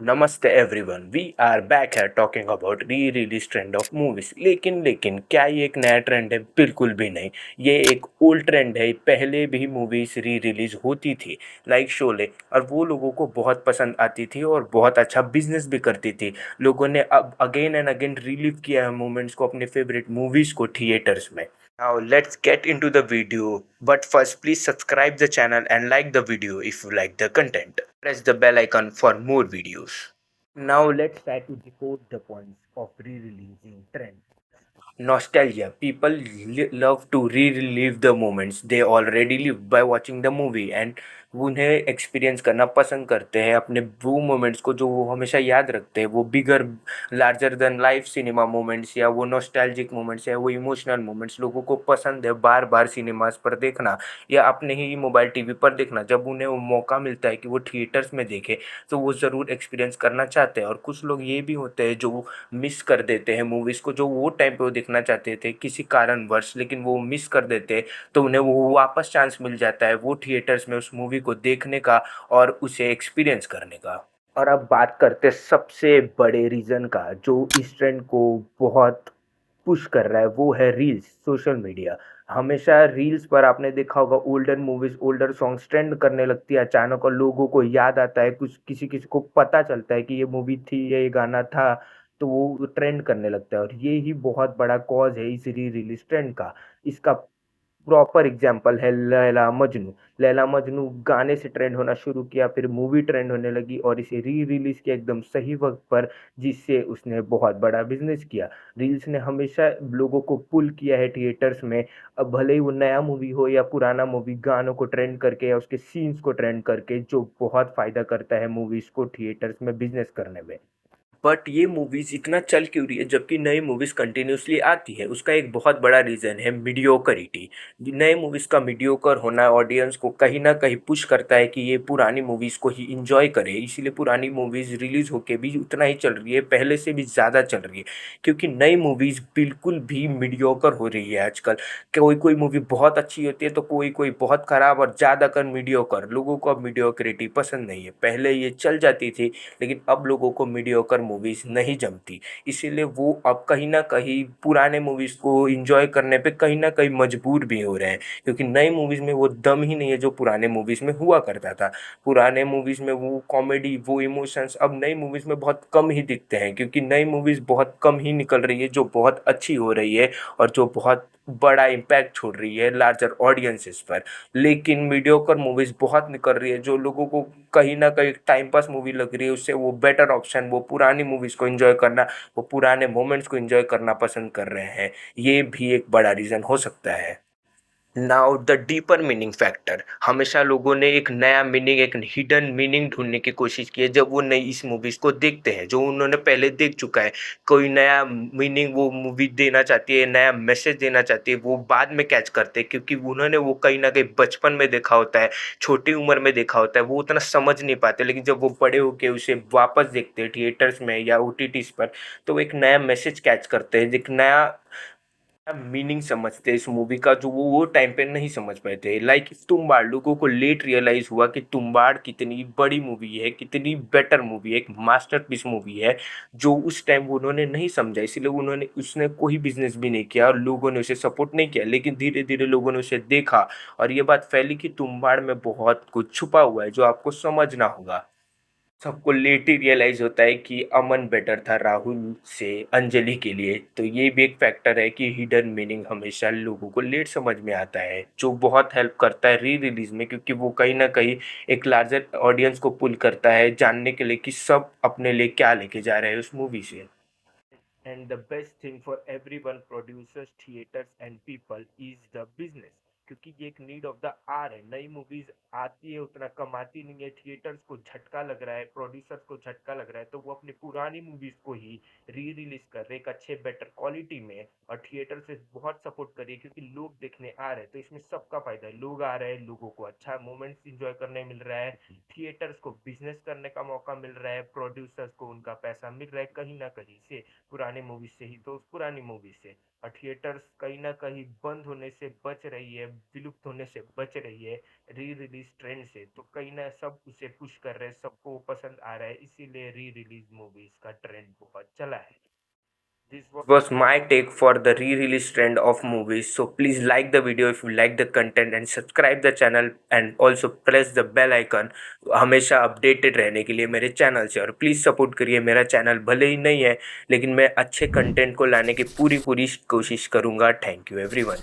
नमस्ते everyone, we are back है talking about re release trend of movies. लेकिन क्या ये एक नया ट्रेंड है? बिल्कुल भी नहीं। ये एक ओल्ड ट्रेंड है। पहले भी मूवीज री रिलीज होती थी, लाइक शोले, और वो लोगों को बहुत पसंद आती थी और बहुत अच्छा बिजनेस भी करती थी। लोगों ने अब अगेन एंड अगेन रिलीव किया है मोमेंट्स को, अपने फेवरेट मूवीज को थिएटर्स में। Now let's get into the video. But first, please subscribe the channel and like the video if you like the content. Press the bell icon for more videos. Now let's try to decode the points of re-releasing trend. Nostalgia. People love to relive the moments they already lived by watching the movie, and उन्हें experience करना पसंद करते हैं अपने वो moments को जो वो हमेशा याद रखते हैं। वो bigger larger than life cinema moments या वो नॉस्टैल्जिक मोमेंट्स या वो इमोशनल मोमेंट्स लोगों को पसंद है बार बार सिनेमास पर देखना या अपने ही मोबाइल टीवी पर देखना। जब उन्हें वो मौका मिलता है कि वो थिएटर्स में देखें तो वो ज़रूर एक्सपीरियंस करना चाहते हैं। और कुछ लोग ये भी होते हैं जो मिस कर देते हैं मूवीज़ को, जो वो टाइम पे वो देखना चाहते थे किसी कारणवश, लेकिन वो मिस कर देते हैं। तो उन्हें वो वापस चांस मिल जाता है वो थिएटर्स में उस मूवी को देखने का और उसे एक्सपीरियंस करने का। और अब बात करते हैं सबसे बड़े रीज़न का जो इस ट्रेंड को बहुत पुश कर रहा है, वो है रील्स, सोशल मीडिया। हमेशा रील्स पर आपने देखा होगा older movies, older songs trend करने लगती है अचानक, और लोगों को याद आता है, कुछ किसी किसी को पता चलता है कि ये मूवी थी या ये गाना था, तो वो ट्रेंड करने लगता है। और ये ही बहुत बड़ा कॉज है इस री रिलीज ट्रेंड का। इसका प्रॉपर एग्जाम्पल है लैला मजनू। लैला मजनू गाने से ट्रेंड होना शुरू किया, फिर मूवी ट्रेंड होने लगी और इसे री रिलीज किया एकदम सही वक्त पर, जिससे उसने बहुत बड़ा बिजनेस किया। रील्स ने हमेशा लोगों को पुल किया है थिएटर्स में। अब भले ही वो नया मूवी हो या पुराना मूवी, गानों को ट्रेंड करके या उसके सीन्स को ट्रेंड करके, जो बहुत फायदा करता है मूवीज को थिएटर्स में बिजनेस करने में। बट ये मूवीज इतना चल क्यों रही है जबकि नई मूवीज कंटिन्यूसली आती है? उसका एक बहुत बड़ा रीजन है मीडियोकरिटी। नए मूवीज का मीडियोकर होना ऑडियंस को कहीं ना कहीं पुश करता है कि ये पुरानी मूवीज को ही इंजॉय करे, इसीलिए पुरानी मूवीज रिलीज होके भी उतना ही चल रही है, पहले से भी ज़्यादा चल रही है। क्योंकि नई मूवीज बिल्कुल भी मीडियोकर हो रही है आजकल। कोई कोई मूवी बहुत अच्छी होती है तो कोई कोई बहुत खराब, और ज़्यादातर मीडियोकर। लोगों को अब मीडियोक्रिटी पसंद नहीं है। पहले ये चल जाती थी, लेकिन अब लोगों को मीडियोकर मूवीज नहीं जमती। इसीलिए वो अब कहीं ना कहीं पुराने मूवीज को एंजॉय करने पे कहीं ना कहीं मजबूर भी हो रहे हैं, क्योंकि नई मूवीज में वो दम ही नहीं है जो पुराने मूवीज में हुआ करता था। पुराने मूवीज में वो कॉमेडी, वो इमोशंस अब नई मूवीज में बहुत कम ही दिखते हैं, क्योंकि नई मूवीज बहुत कम ही निकल रही है जो बहुत अच्छी हो रही है और जो बहुत बड़ा इम्पैक्ट छोड़ रही है लार्जर ऑडियंसेस पर। लेकिन मीडियोकर मूवीज बहुत निकल रही है जो लोगों को कहीं ना कहीं टाइम पास मूवी लग रही है। उससे वो बेटर ऑप्शन, वो पुरानी मूवीज को एंजॉय करना, वो पुराने मोमेंट्स को एंजॉय करना पसंद कर रहे हैं। ये भी एक बड़ा रीजन हो सकता है। Now the deeper meaning factor. हमेशा लोगों ने एक नया मीनिंग, एक हिडन मीनिंग ढूंढने की कोशिश की है जब वो नई इस मूवीज को देखते हैं जो उन्होंने पहले देख चुका है। कोई नया मीनिंग वो मूवी देना चाहती है, नया मैसेज देना चाहती है, वो बाद में कैच करते हैं, क्योंकि उन्होंने वो कहीं ना कहीं बचपन में देखा होता है, छोटी उम्र में देखा होता है, वो उतना समझ नहीं पाते। लेकिन जब वो बड़े होके उसे वापस देखते हैं थिएटर्स में या ओटीटीज पर, तो वो एक नया मैसेज कैच करते हैं, एक नया मीनिंग समझते हैं इस मूवी का जो वो टाइम पे नहीं समझ पाए थे। लाइक तुम्बाड़, लोगों को लेट रियलाइज हुआ कि तुम्बाड़ कितनी बड़ी मूवी है, कितनी बेटर मूवी है, एक मास्टरपीस मूवी है, जो उस टाइम उन्होंने नहीं समझा। इसलिए उन्होंने उसने कोई बिजनेस भी नहीं किया और लोगों ने उसे सपोर्ट नहीं किया। लेकिन धीरे धीरे लोगों ने उसे देखा और ये बात फैली कि तुम्बाड़ में बहुत कुछ छुपा हुआ है जो आपको समझना होगा। सबको लेट ही रियलाइज होता है कि अमन बेटर था राहुल से अंजलि के लिए। तो ये भी एक फैक्टर है कि हिडन मीनिंग हमेशा लोगों को लेट समझ में आता है, जो बहुत हेल्प करता है री रिलीज में, क्योंकि वो कहीं ना कहीं एक लार्जर ऑडियंस को पुल करता है जानने के लिए कि सब अपने लिए क्या लेके जा रहे हैं उस मूवी से। And the best thing for everyone, producers, theaters and people, is the business। क्योंकि ये एक नीड ऑफ द आर है। नई मूवीज आती है, उतना कमाती नहीं है, थिएटर्स को झटका लग रहा है, प्रोड्यूसर्स को झटका लग रहा है, तो वो अपनी पुरानी मूवीज को ही री रिलीज कर रहे हैं एक अच्छे बेटर क्वालिटी में। और थिएटर से बहुत सपोर्ट कर रही है क्योंकि लोग देखने आ रहे हैं, तो इसमें सबका फायदा है। लोग आ रहे हैं, लोगों को अच्छा मोमेंट्स इंजॉय करने मिल रहा है, थिएटर्स को बिजनेस करने का मौका मिल रहा है, प्रोड्यूसर्स को उनका पैसा मिल रहा है कहीं ना कहीं से, पुरानी मूवीज से ही, तो उस पुरानी मूवीज से। थिएटर्स कहीं न कहीं बंद होने से बच रही है, विलुप्त होने से बच रही है री-रिलीज़ ट्रेंड से, तो कहीं न सब उसे पुश कर रहे हैं, सबको पसंद आ रहा है, इसीलिए री-रिलीज़ मूवीज़ का ट्रेंड बहुत चला है। This was my take for the re-release trend of movies. So please like the video if you like the content and subscribe the channel and also press the bell icon हमेशा updated रहने के लिए मेरे channel से। और please support करिए, मेरा channel भले ही नहीं है लेकिन मैं अच्छे कंटेंट को लाने की पूरी पूरी कोशिश करूँगा। Thank you everyone.